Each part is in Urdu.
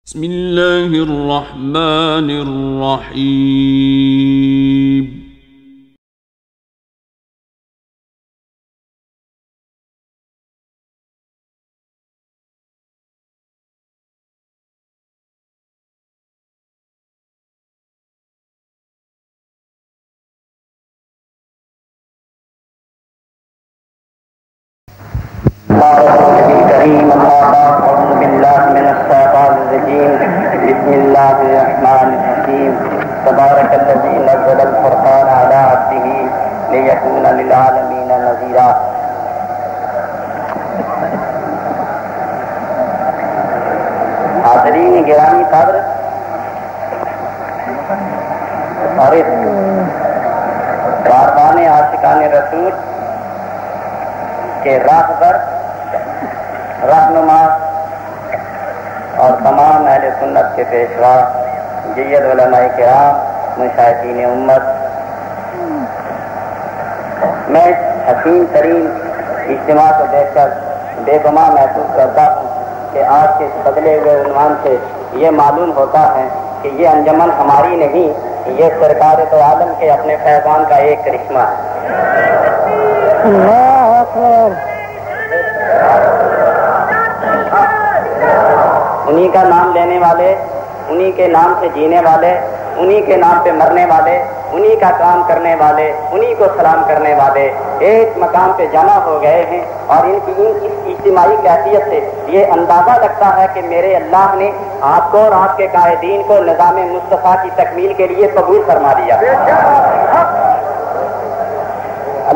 بسم اللہ الرحمن الرحیم بسم الله الرحمن الرحيم تبارك الذي نزل الفرقان على عبده ليكون للعالمين نذيرا. حاضرین گرامی قدر اور اس کاروان عاشقان رسول کے راہبر رہنما اور تمام اہل سنت کے پیشوا جید علماء کرام مشاہدین امت، میں حسین ترین اجتماع کو دیکھ کر بے گما محسوس کرتا ہوں کہ آج کے بدلے ہوئے عنوان سے یہ معلوم ہوتا ہے کہ یہ انجمن ہماری نہیں، یہ سرکار تو عالم کے اپنے فیضان کا ایک کرشمہ ہے. اللہ اکبر. انہی کا نام لینے والے، انہی کے نام سے جینے والے، انہی کے نام پہ مرنے والے، انہی کا کام کرنے والے، انہی کو سلام کرنے والے ایک مقام پہ جمع ہو گئے ہیں، اور ان کی اجتماعی کیفیت سے یہ اندازہ لگتا ہے کہ میرے اللہ نے آپ کو اور آپ کے قائدین کو نظام مصطفیٰ کی تکمیل کے لیے قبول فرما دیا.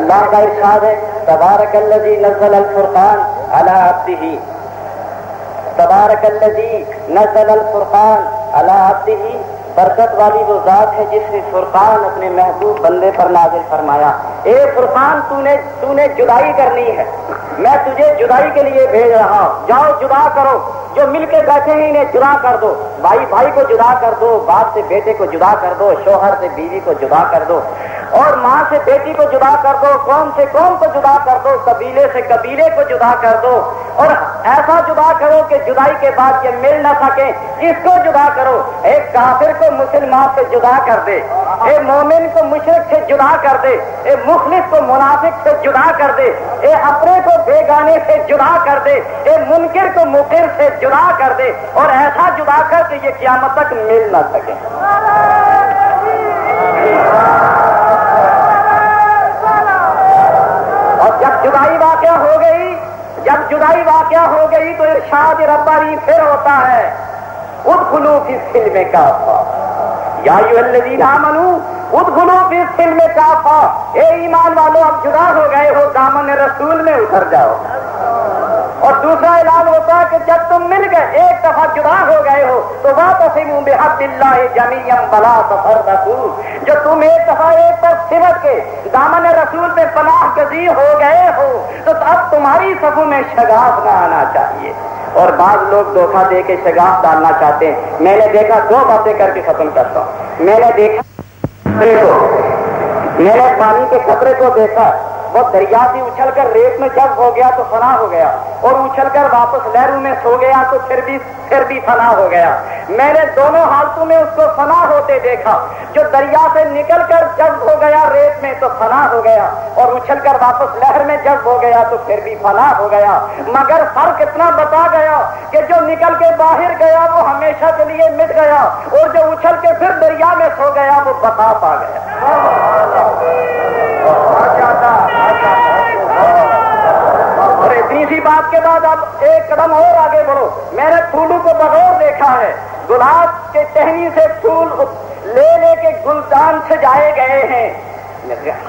اللہ کا ارشاد ہے تبارک الذی نزل الفرقان علی عبدہ، تبارک الذی نزل الفرقان علی عبدہ، برکت والی وہ ذات ہے جس نے فرقان اپنے محبوب بندے پر نازل فرمایا. اے فرقان تو نے جدائی کرنی ہے، میں تجھے جدائی کے لیے بھیج رہا ہوں، جاؤ جدا کرو. جو مل کے بیٹھے ہیں انہیں جدا کر دو، بھائی بھائی کو جدا کر دو، باپ سے بیٹے کو جدا کر دو، شوہر سے بیوی کو جدا کر دو، اور ماں سے بیٹی کو جدا کر دو، قوم سے قوم کو جدا کر دو، قبیلے سے قبیلے کو جدا کر دو، اور ایسا جدا کرو کہ جدائی کے بعد یہ مل نہ سکے. اس کو جدا کرو، ایک کافر کو مسلمان سے جدا کر دے، ایک مومن کو مشرک سے جدا کر دے، ایک مخلص کو منافق سے جدا کر دے، ایک اپنے کو بیگانے سے جدا کر دے، ایک منکر کو مقر سے جدا کر دے، اور ایسا جدا کر کہ یہ قیامت تک مل نہ سکے. اور جب جدائی واقعہ ہو گئی تو ارشاد ربانی پھر ہوتا ہے ادخلوا فی السلم کافہ یا ایھا الذین آمنوا ادخلوا فی السلم کافہ. اے ایمان والو اب جدا ہو گئے ہو، دامن رسول میں اتر جاؤ. اور دوسرا اعلان ہوتا ہے کہ جب تم مل گئے، ایک دفعہ جدا ہو گئے ہو تو واعتصموا بحبل اللہ جمیعا ولا تفرقوا. جو تم ایک دفعہ ایک پر سمٹ کے دامن رسول میں پناہ گزیر ہو گئے ہو تو اب تمہاری صفوں میں شگاف نہ آنا چاہیے. اور بعض لوگ دھوکہ دے کے شگاف ڈالنا چاہتے ہیں. میں نے دیکھا، دو باتیں کر کے ختم کرتا ہوں. میں نے دیکھا میں نے پانی کے قطرے کو دیکھا، وہ دریا سے اچھل کر ریت میں جب ہو گیا تو فنا ہو گیا، اور اچھل کر واپس لہروں میں سو گیا تو پھر بھی فنا ہو گیا. میں نے دونوں حالتوں میں اس کو فنا ہوتے دیکھا. جو دریا سے نکل کر جب ہو گیا ریت میں تو فنا ہو گیا، اور اچھل کر واپس لہر میں جب ہو گیا تو پھر بھی فنا ہو گیا. مگر فرق اتنا بتا گیا کہ جو نکل کے باہر گیا وہ ہمیشہ کے لیے مٹ گیا، اور جو اچھل کے پھر دریا میں سو گیا وہ بتا پا گیا. اور اتنی سی بات کے بعد اب ایک قدم اور آگے بڑھو. میں نے پھولوں کو بغور دیکھا ہے، گلاب کے ٹہنی سے پھول لے کے گلدان سجائے گئے ہیں.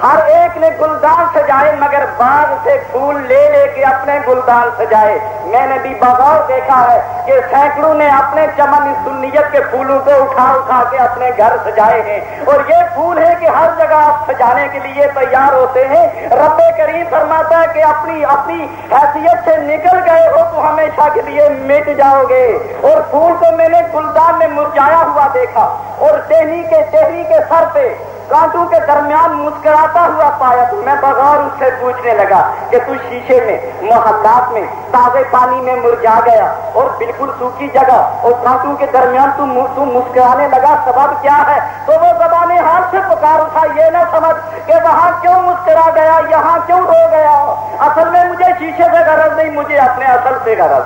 ہر ایک نے گلدان سجائے، مگر باغ سے پھول لے کے اپنے گلدان سجائے. میں نے بھی بغور دیکھا ہے کہ سینکڑوں نے اپنے چمن سنیت کے پھولوں کو اٹھا کے اپنے گھر سجائے ہیں. اور یہ پھول ہے کہ ہر جگہ آپ سجانے کے لیے تیار ہوتے ہیں. رب کریم فرماتا ہے کہ اپنی حیثیت سے نکل گئے ہو تو ہمیشہ کے لیے مٹ جاؤ گے. اور پھول کو میں نے گلدان میں مرجھایا ہوا دیکھا، اور ٹہنی کے سر پہ کانٹوں کے درمیان مسکراتا ہوا پایا تو میں بغور اس سے پوچھنے لگا کہ تو شیشے میں محلات میں تازے پانی میں مرجھا گیا اور بالکل سوکھی جگہ اور کانٹوں کے درمیان تو مسکرانے لگا، سبب کیا ہے؟ تو وہ زبان حال سے پکار اٹھا، یہ نہ سمجھ کہ وہاں کیوں مسکرا گیا، یہاں کیوں رو گیا، اصل میں مجھے شیشے سے غرض نہیں، مجھے اپنے اصل سے غرض۔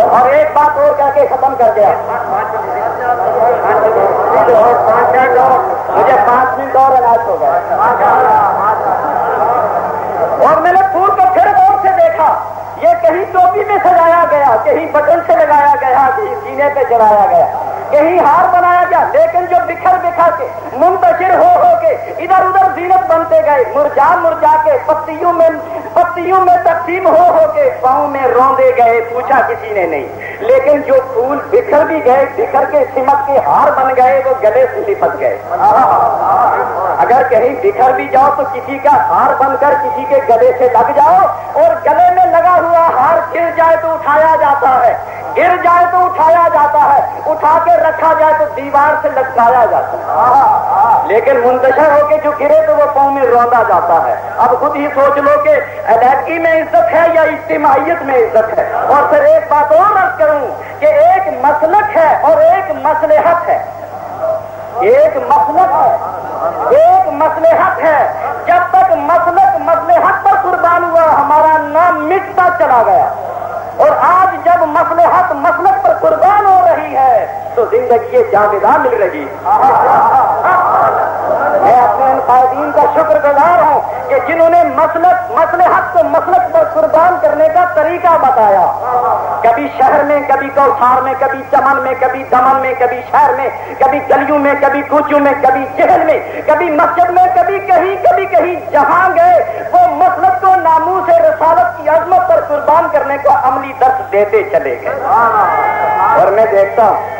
اور ایک بات اور کہہ کے ختم کر دیا، مجھے 5 منٹ اور علاج ہو گیا۔ اور میں نے پھول کو پھر غور سے دیکھا، یہ کہیں ٹوپی میں سجایا گیا، کہیں بٹن سے لگایا گیا، کہیں سینے پہ چڑھایا گیا، کہیں ہار بنایا گیا، لیکن جو بکھر بکھر کے منتشر ہو کے ادھر ادھر زینت بنتے گئے، مرجا کے پتیوں میں تقسیم ہو کے پاؤں میں روندے گئے، پوچھا کسی نے نہیں، لیکن جو پھول بکھر بھی گئے، بکھر کے سمت کے ہار بن گئے، وہ گلے سے لپٹ گئے۔ اگر کہیں بکھر بھی جاؤ تو کسی کا ہار بن کر کسی کے گلے سے لگ جاؤ، اور گلے میں لگا ہوا ہار گر جائے تو اٹھایا جاتا ہے، گر جائے تو اٹھایا جاتا ہے، اٹھا کے رکھا جائے تو دیوار سے لٹکایا جاتا ہے، لیکن منتشر ہو کے جو گرے تو وہ پاؤں میں روندا جاتا ہے۔ اب خود ہی سوچ لو کہ علیحدگی میں عزت ہے یا اجتماعیت میں عزت ہے۔ اور پھر ایک بات اور عرض کروں کہ ایک مسلک ہے اور ایک مصلحت ہے، ایک مسلک ہے، ایک مصلحت ہے۔ جب تک مسلک مصلحت پر قربان ہوا ہمارا نام مٹتا چلا گیا، اور آج جب مصلحت مسلک پر قربان ہو رہی ہے تو زندگی جاویدہ مل رہی۔ میں اپنے ان قائدین کا شکر گزار ہوں کہ جنہوں نے مصلحت کو مسلک پر قربان کرنے کا طریقہ بتایا، کبھی شہر میں، کبھی کوثار میں، کبھی چمن میں، کبھی دمن میں، کبھی شہر میں، کبھی گلیوں میں، کبھی کوچوں میں، کبھی جہل میں، کبھی مسجد میں، کبھی کہیں جہاں گئے وہ مسلک کو ناموس رسالت کی عظمت پر قربان کرنے کا عملی درس دیتے چلے گئے۔ اور میں دیکھتا ہوں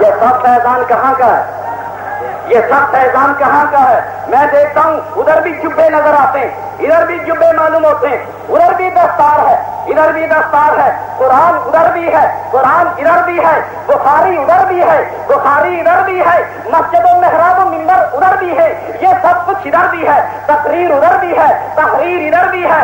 یہ سب فیضان کہاں کا ہے، یہ سب فیضان کہاں کا ہے؟ میں دیکھتا ہوں ادھر بھی جبے نظر آتے ہیں، ادھر بھی جبے معلوم ہوتے ہیں، ادھر بھی دستار ہے، ادھر بھی دستار ہے، قرآن ادھر بھی ہے، قرآن ادھر بھی ہے، بخاری ادھر بھی ہے، بخاری ادھر بھی ہے، مسجد و محراب و منبر ادھر بھی ہے، یہ سب کچھ ادھر بھی ہے، تقریر ادھر بھی ہے، تحریر ادھر بھی ہے،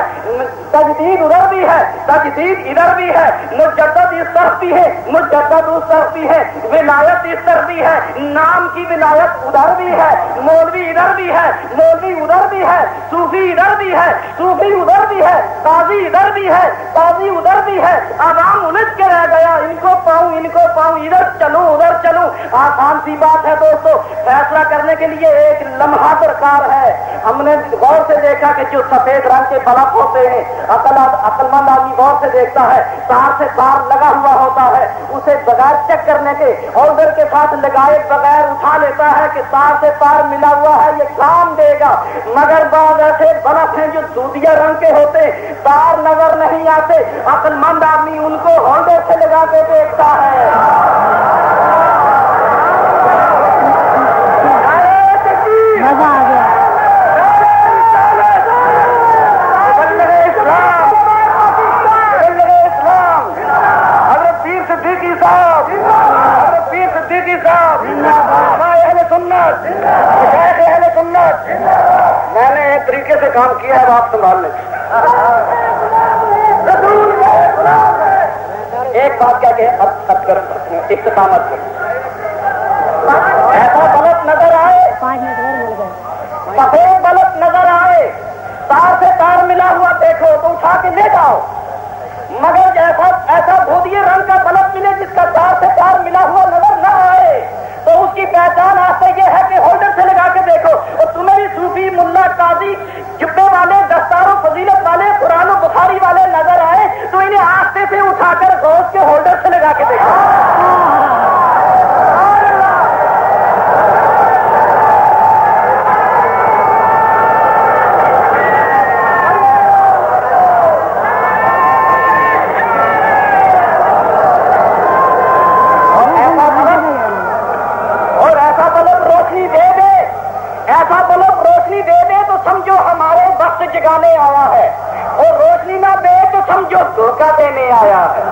تجدید ادھر بھی ہے، تجدید ادھر بھی ہے، مجدد اس طرف بھی ہے، مجدد اس طرف بھی ہے، ولایت اس طرف بھی ہے، نام کی ولایت ادھر بھی ہے، مولوی ادھر بھی ہے، مولوی ادھر بھی ہے، صوفی ادھر بھی ہے، صوفی ادھر بھی ہے، قاضی ادھر بھی ہے، قاضی ادھر بھی ہے، عوام الجھ کے رہ گیا، ان کو پاؤں ادھر چلوں ادھر چلوں۔ آسان سی بات ہے دوستو، فیصلہ کرنے کے لیے ایک لمحہ درکار ہے۔ ہم نے غور سے دیکھا کہ جو سفید رنگ کے بلب ہوتے ہیں، عقل مند آدمی غور سے دیکھتا ہے، تار سے تار لگا ہوا ہوتا ہے، اسے بغیر چیک کرنے کے ہولڈر کے ساتھ لگائے بغیر اٹھا لیتا ہے کہ تار سے تار ملا ہوا ہے، یہ کام دے گا۔ مگر بعض ایسے بلب ہیں جو دودھیا رنگ کے ہوتے، تار نظر نہیں آتے، عقل مند آدمی ان کو ہولڈر سے لگا کے دیکھتا ہے۔ مزہ آ گیا۔ میں نے ایک طریقے سے کام کیا ہے، آپ سنبھال لیں۔ ایک بات کیا کہ اختتامت کر ایسا غلط نظر آئے، 5 منٹ اور مل گئے۔ سفید بلب نظر آئے، تار سے تار ملا ہوا دیکھو تو اٹھا کے لے جاؤ، مگر ایسا دھودیے رنگ کا بلب ملے جس کا تار سے تار ملا ہوا نظر نہ آئے تو اس کی پہچان آج سے یہ ہے کہ ہولڈر سے لگا کے دیکھو۔ اور تمہیں بھی صوفی، ملا، قاضی، جبے والے، دستار و فضیلت والے، قرآن و بخاری والے نظر آئے تو انہیں آستے سے اٹھا کر گوشت کے ہولڈر سے لگا کے دیکھو۔ ایسا بلب روشنی دے دے تو سمجھو ہمارے وقت جگانے آیا ہے۔ سمجھو دھوکہ دینے آیا ہے۔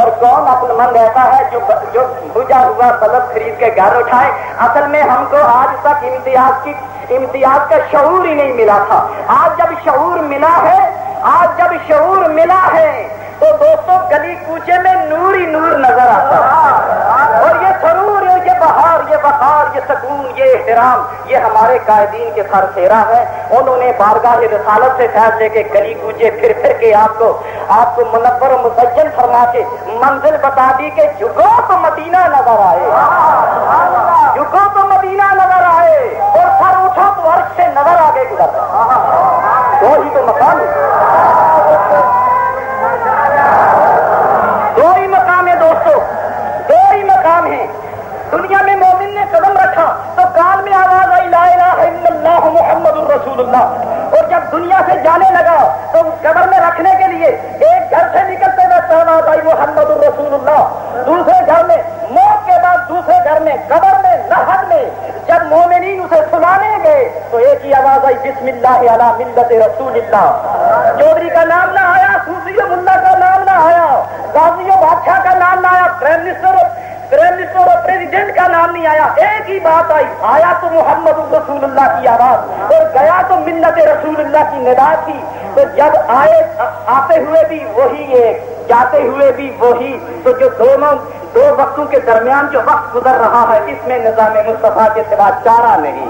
اور کون عقل مند ایسا ہے جو بجھا ہوا بلب خرید کے گھر اٹھائے؟ اصل میں ہم کو آج تک امتیاز کا شعور ہی نہیں ملا تھا۔ آج جب شعور ملا ہے تو دوستوں گلی کوچے میں نور ہی نور نظر آتا ہے، اور یہ سرور، یہ بہار، یہ بخار، یہ سکون، یہ احترام، یہ ہمارے قائدین کے سر پھیرا ہے۔ انہوں نے بارگاہ رسالت سے فیصلے کے گلی کوچے پھر کے آپ کو منور و مزین فرما کے منزل بتا دی کہ جھکو تو مدینہ نظر آئے، جھکو تو مدینہ نظر آئے، اور سر اٹھو تو عرش سے نظر آگے گزرتا۔ دو ہی تو مقام ہے، دو ہی مقام ہے دوستو، دو ہی مقام ہیں۔ دنیا میں مومن نے قدم رکھا تو کان میں آواز آئی لا الہ الا اللہ محمد الرسول اللہ، اور جب دنیا سے جانے لگا تو قبر میں رکھنے کے لیے ایک گھر سے نکلتے ہوئے آواز آئی محمد الرسول اللہ، دوسرے گھر میں موت کے بعد دوسرے گھر میں قبر میں لحد میں جب مومنین اسے سلانے گئے تو ایک ہی آواز آئی بسم اللہ علی ملت رسول اللہ۔ چودھری کا نام نہ آیا، صوفی و ملا کا نام نہ آیا، غازی و بادشاہ کا نام نہ آیا، پرائم منسٹر اور پریزیڈنٹ کا نام نہیں آیا، ایک ہی بات آئی، آیا تو محمد رسول اللہ کی آواز اور گیا تو ملت رسول اللہ کی ندا تھی۔ تو جب آتے ہوئے بھی وہی ایک، جاتے ہوئے بھی وہی، تو جو دو وقتوں کے درمیان جو وقت گزر رہا ہے اس میں نظام مصطفیٰ کے سوا چارہ نہیں۔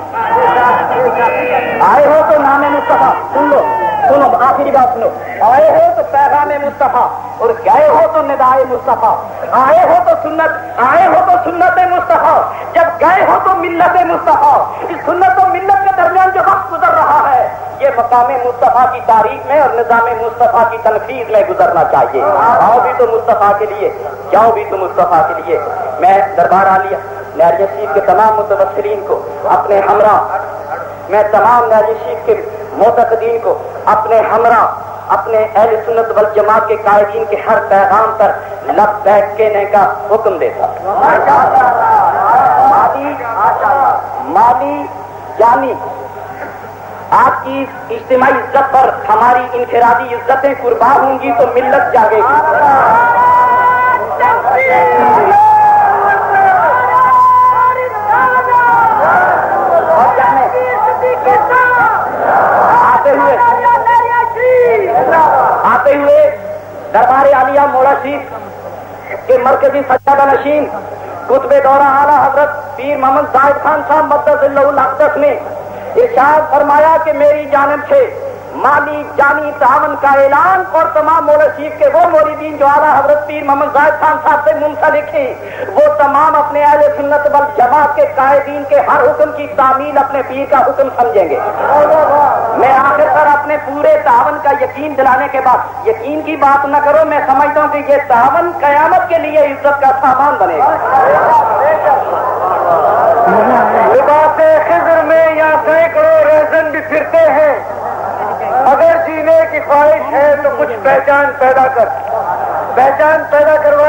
آئے ہو تو نام مصطفیٰ، سنو آخری بات سنو، آئے ہو تو پیغام مصطفیٰ اور گئے ہو تو ندائے مصطفیٰ، آئے ہو تو سنت مصطفیٰ، جب گئے ہو تو ملت مصطفیٰ۔ اس سنت و ملت کے درمیان جو وقت گزر رہا ہے یہ مقام مصطفیٰ کی تاریخ میں اور نظام مصطفیٰ کی تنفیذ میں گزرنا چاہیے۔ آؤ بھی تو مصطفیٰ کے لیے، جاؤ بھی تو مصطفیٰ کے لیے۔ میں دربار عالیہ نہریہ شریف کے تمام متوسلین کو اپنے ہمراہ، میں تمام نہریہ شریف کے معتقدین کو اپنے ہمراہ، اپنے اہل سنت والجماعت کے قائدین کے ہر پیغام پر لبیک کہنے کا حکم دیتا۔ مالی جانی آپ کی اجتماعی عزت پر ہماری انفرادی عزتیں قربان ہوں گی تو ملت جاگے گی۔ آتے ہوئے دربار عالیہ مولا شریف کے مرکزی سجادہ نشین قطب دورہ اعلیٰ حضرت پیر محمد زاہد خان صاحب مقدس اللہ الاقدس نے ارشاد فرمایا کہ میری جانب سے مالی جانی تعاون کا اعلان، اور تمام مولا شریف کے وہ موریدین جو اعلیٰ حضرت پیر محمد زاہد خان صاحب سے منسلک ہیں وہ تمام اپنے اہل سنت والجماعت کے قائدین کے ہر حکم کی تعمیل اپنے پیر کا حکم سمجھیں گے۔ میں آخر پر اپنے پورے تعاون کا یقین دلانے کے بعد، یقین کی بات نہ کرو، میں سمجھتا ہوں کہ یہ تعاون قیامت کے لیے عزت کا سامان بنے گا۔ لباس خضر میں یا سینکڑوں ریزن بھی پھرتے ہیں، اگر جینے کی خواہش ہے تو کچھ پہچان پیدا کروا